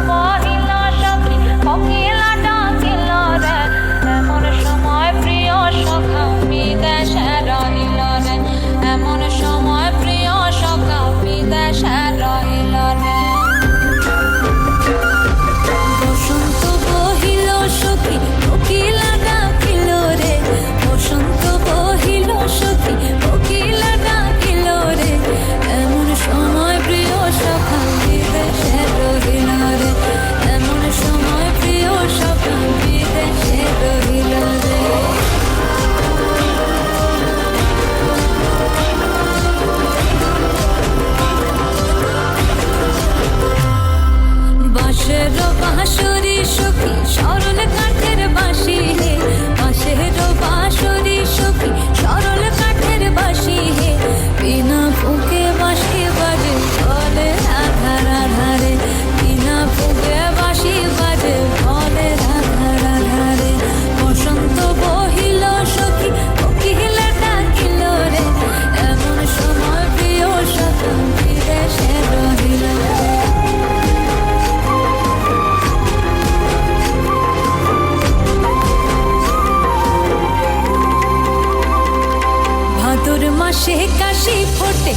বহিল সখী কোকিলা ডাকিল রে, এমন সময় প্রিয় সখা বিদেশে রহিল রে, এমন সময় প্রিয় সখা বিদেশে রহিল রে। বসন্ত বহিল সখী কোকিলা ডাকিল রে, বসন্ত বহিল সখী কোকিলা ডাকিল রে, এমন সময় প্রিয় সখা বিদেশে রহিল রে, এমন সময় প্রিয় সখা বিদেশে রহিল রে। বাঁশের বাঁশরি সখী সরল কাঠের বাঁশি হে, বাঁশের বাঁশরি সখী সরল কাঠের বাঁশি হে, বিনা ফুঁকে বাঁশি বাজে বলে আধার আধারে, বিনা ফুঁকে বাঁশি বাজে বলে আধার আধারে। বসন্ত বহিল সখী কোকিলা ডাকিল রে, এমন সময় প্রিয় সখা বিদেশে রহিল রে। ভাদর মাসে কাশি ফোটে